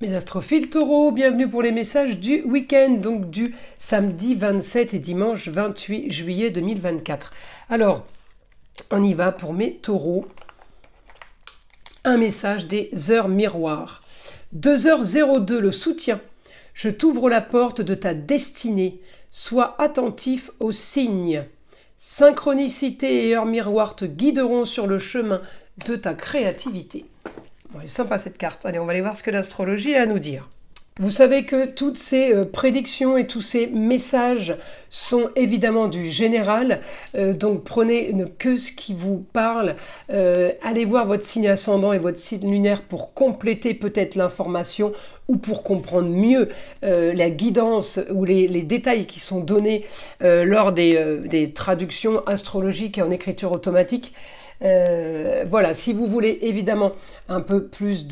Mes astrophiles taureaux, bienvenue pour les messages du week-end, donc du samedi 27 et dimanche 28 juillet 2024. Alors, on y va pour mes taureaux. Un message des heures miroirs. 2h02, le soutien. Je t'ouvre la porte de ta destinée. Sois attentif aux signes. Synchronicité et heures miroirs te guideront sur le chemin de ta créativité. Bon, elle est sympa cette carte. Allez, on va aller voir ce que l'astrologie a à nous dire. Vous savez que toutes ces prédictions et tous ces messages sont évidemment du général, donc prenez que ce qui vous parle, allez voir votre signe ascendant et votre signe lunaire pour compléter peut-être l'information ou pour comprendre mieux la guidance ou les détails qui sont donnés lors des traductions astrologiques et en écriture automatique. Voilà, si vous voulez évidemment un peu plus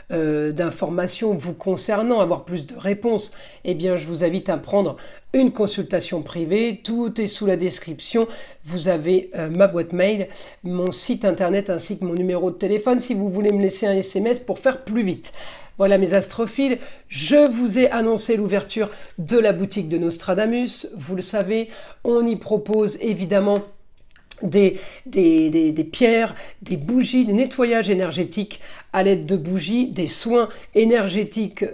d'informations vous concernant, avoir plus de réponses, eh bien je vous invite à prendre une consultation privée. Tout est sous la description. Vous avez ma boîte mail, mon site internet ainsi que mon numéro de téléphone si vous voulez me laisser un SMS pour faire plus vite. Voilà mes astrophiles, je vous ai annoncé l'ouverture de la boutique de Nostradamus. Vous le savez, on y propose évidemment des pierres, des bougies, des nettoyages énergétiques à l'aide de bougies, des soins énergétiques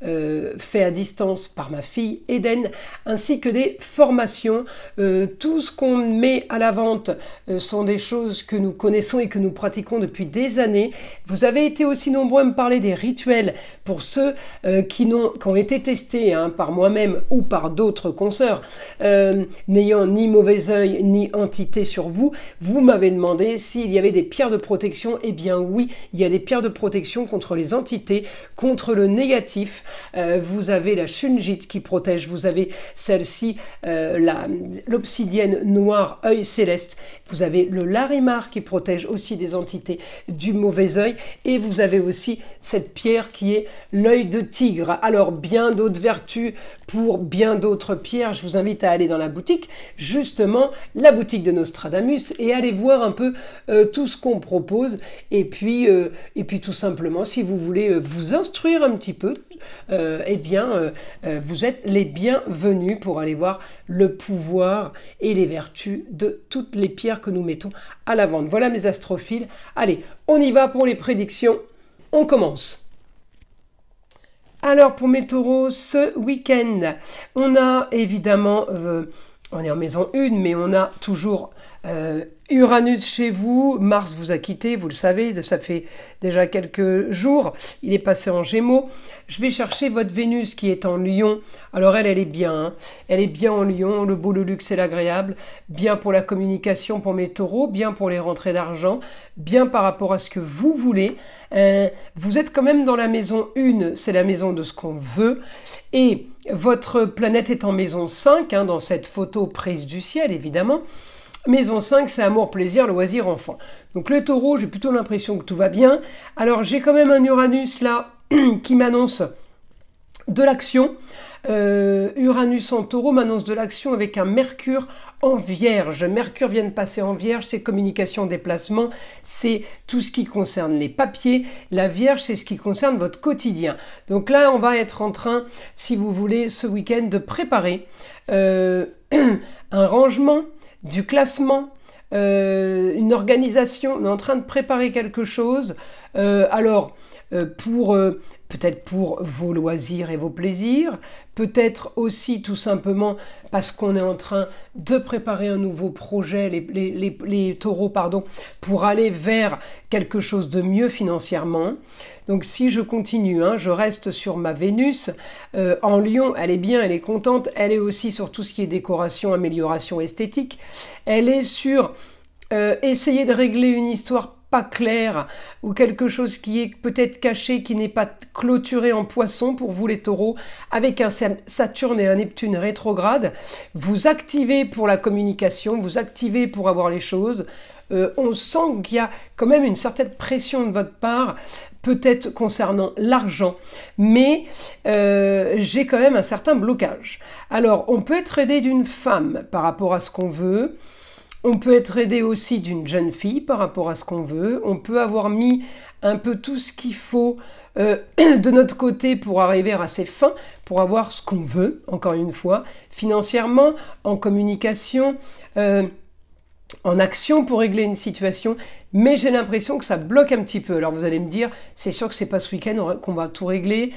faits à distance par ma fille Eden, ainsi que des formations. Tout ce qu'on met à la vente sont des choses que nous connaissons et que nous pratiquons depuis des années. Vous avez été aussi nombreux à me parler des rituels pour ceux qui ont été testés par moi-même ou par d'autres consoeurs, n'ayant ni mauvais œil ni entité sur vous. Vous m'avez demandé s'il y avait des pierres de protection. Eh bien oui, il y a des pierres de protection contre les entités, contre le négatif. Vous avez la shungite qui protège, vous avez celle-ci, l'obsidienne noire œil céleste, vous avez le larimar qui protège aussi des entités du mauvais œil, et vous avez aussi cette pierre qui est l'œil de tigre. Alors bien d'autres vertus pour bien d'autres pierres, je vous invite à aller dans la boutique, justement la boutique de Nostradamus, et aller voir un peu tout ce qu'on propose, et puis tout simplement si vous voulez vous instruire un petit peu, eh bien vous êtes les bienvenus pour aller voir le pouvoir et les vertus de toutes les pierres que nous mettons à la vente. Voilà mes astrophiles, allez on y va pour les prédictions, on commence. Alors pour mes taureaux, ce week-end, on a évidemment, on est en maison 1, mais on a toujours Uranus chez vous. Mars vous a quitté, vous le savez, ça fait déjà quelques jours, il est passé en Gémeaux. Je vais chercher votre Vénus qui est en Lion. Alors elle est bien, hein. Elle est bien en Lion, le beau, le luxe et l'agréable, bien pour la communication pour mes taureaux, bien pour les rentrées d'argent, bien par rapport à ce que vous voulez. Vous êtes quand même dans la maison 1, c'est la maison de ce qu'on veut, et votre planète est en maison 5, dans cette photo prise du ciel évidemment. Maison 5, c'est amour, plaisir, loisir, enfant. Donc le taureau, j'ai plutôt l'impression que tout va bien. Alors j'ai quand même un Uranus là qui m'annonce de l'action. Uranus en taureau m'annonce de l'action avec un Mercure en Vierge. Mercure vient de passer en Vierge, c'est communication, déplacement, c'est tout ce qui concerne les papiers. La Vierge, c'est ce qui concerne votre quotidien. Donc là, on va être en train, si vous voulez, ce week-end de préparer un rangement, du classement, une organisation. On est en train de préparer quelque chose. Peut-être pour vos loisirs et vos plaisirs, peut-être aussi tout simplement parce qu'on est en train de préparer un nouveau projet, les taureaux, pardon, pour aller vers quelque chose de mieux financièrement. Donc si je continue, je reste sur ma Vénus en Lion, elle est bien, elle est contente, elle est aussi sur tout ce qui est décoration, amélioration esthétique, elle est sur essayer de régler une histoire pas clair ou quelque chose qui est peut-être caché, qui n'est pas clôturé en poisson pour vous les taureaux, avec un Saturne et un Neptune rétrograde, vous activez pour la communication, vous activez pour avoir les choses. On sent qu'il y a quand même une certaine pression de votre part, peut-être concernant l'argent, mais j'ai quand même un certain blocage. Alors, on peut être aidé d'une femme par rapport à ce qu'on veut. On peut être aidé aussi d'une jeune fille par rapport à ce qu'on veut. On peut avoir mis un peu tout ce qu'il faut de notre côté pour arriver à ses fins, pour avoir ce qu'on veut, encore une fois, financièrement, en communication, en action pour régler une situation, mais j'ai l'impression que ça bloque un petit peu. Alors vous allez me dire, c'est sûr que c'est pas ce week-end qu'on va tout régler,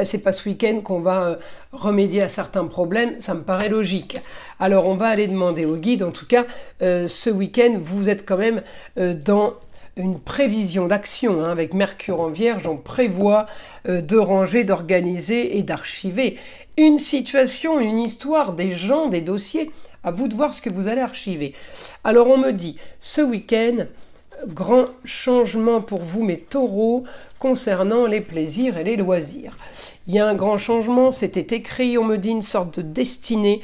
c'est pas ce week-end qu'on va remédier à certains problèmes, ça me paraît logique. Alors on va aller demander au guide, en tout cas, ce week-end, vous êtes quand même dans une prévision d'action, hein, avec Mercure en Vierge, on prévoit de ranger, d'organiser et d'archiver une situation, une histoire, des gens, des dossiers. À vous de voir ce que vous allez archiver. Alors on me dit, ce week-end, grand changement pour vous mes taureaux concernant les plaisirs et les loisirs. Il y a un grand changement, c'était écrit, on me dit une sorte de destinée.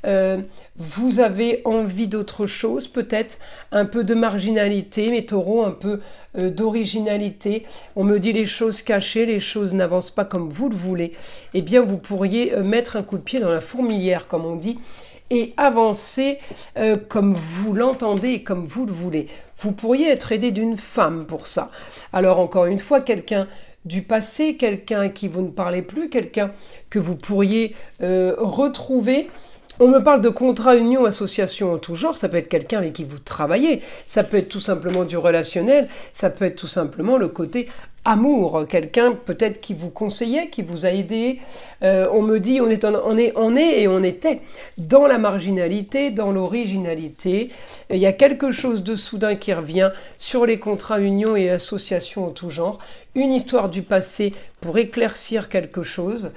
Vous avez envie d'autre chose, peut-être un peu de marginalité, mes taureaux, un peu d'originalité. On me dit les choses cachées, les choses n'avancent pas comme vous le voulez. Eh bien, vous pourriez mettre un coup de pied dans la fourmilière, comme on dit, et avancer comme vous l'entendez et comme vous le voulez. Vous pourriez être aidé d'une femme pour ça. Alors encore une fois, quelqu'un du passé, quelqu'un à qui vous ne parlez plus, quelqu'un que vous pourriez retrouver. On me parle de contrat, union, association en tout genre, ça peut être quelqu'un avec qui vous travaillez, ça peut être tout simplement du relationnel, ça peut être tout simplement le côté amour, quelqu'un peut-être qui vous conseillait, qui vous a aidé. On me dit on est et on était dans la marginalité, dans l'originalité. Il y a quelque chose de soudain qui revient sur les contrats, unions et associations en tout genre. Une histoire du passé pour éclaircir quelque chose.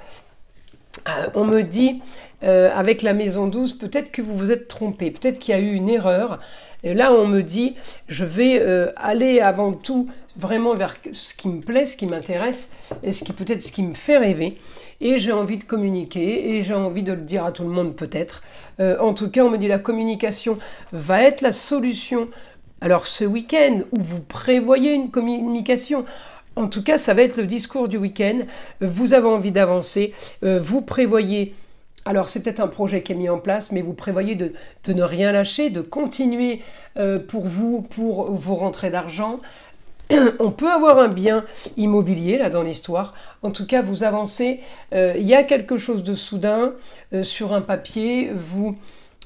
On me dit, avec la maison 12, peut-être que vous vous êtes trompé, peut-être qu'il y a eu une erreur. Et là, on me dit, je vais aller avant tout vraiment vers ce qui me plaît, ce qui m'intéresse, et peut-être ce qui me fait rêver. Et j'ai envie de communiquer, et j'ai envie de le dire à tout le monde peut-être. En tout cas, on me dit la communication va être la solution. Alors ce week-end, où vous prévoyez une communication, en tout cas, ça va être le discours du week-end. Vous avez envie d'avancer, vous prévoyez. Alors c'est peut-être un projet qui est mis en place, mais vous prévoyez de ne rien lâcher, de continuer pour vos rentrées d'argent. On peut avoir un bien immobilier là dans l'histoire. En tout cas, vous avancez. Il y a quelque chose de soudain sur un papier.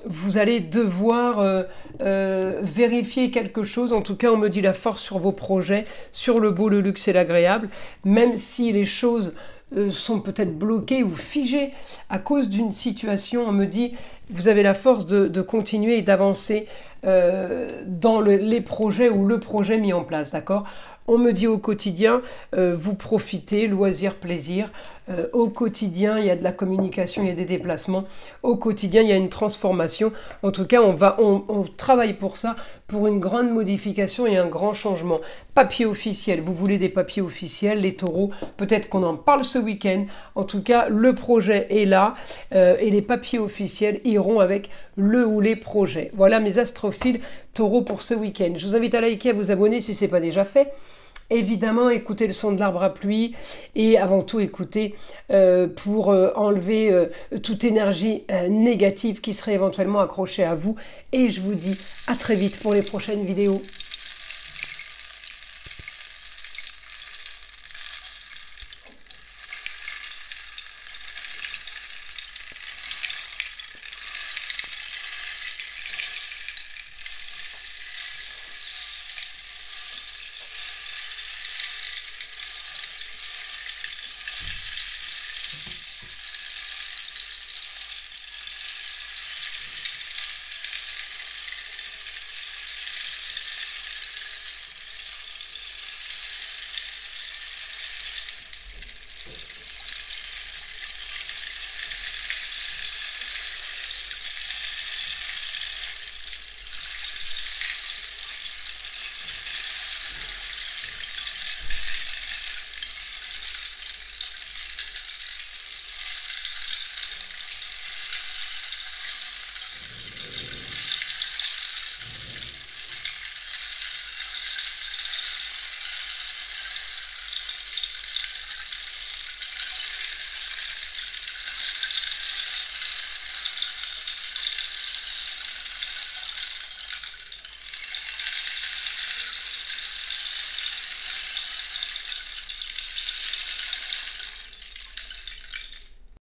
Vous allez devoir vérifier quelque chose. En tout cas, on me dit la force sur vos projets, sur le beau, le luxe et l'agréable. Même si les choses sont peut-être bloquées ou figées à cause d'une situation, on me dit vous avez la force de continuer et d'avancer dans les projets ou le projet mis en place, d'accord ? On me dit au quotidien, vous profitez, loisirs, plaisir. Au quotidien, il y a de la communication, il y a des déplacements. Au quotidien, il y a une transformation. En tout cas, on travaille pour ça, pour une grande modification et un grand changement. Papier officiel, vous voulez des papiers officiels, les taureaux, peut-être qu'on en parle ce week-end. En tout cas, le projet est là et les papiers officiels iront avec le ou les projets. Voilà mes astrophiles taureaux pour ce week-end. Je vous invite à liker, à vous abonner si ce n'est pas déjà fait. Évidemment, écoutez le son de l'arbre à pluie et avant tout écoutez pour enlever toute énergie négative qui serait éventuellement accrochée à vous. Et je vous dis à très vite pour les prochaines vidéos.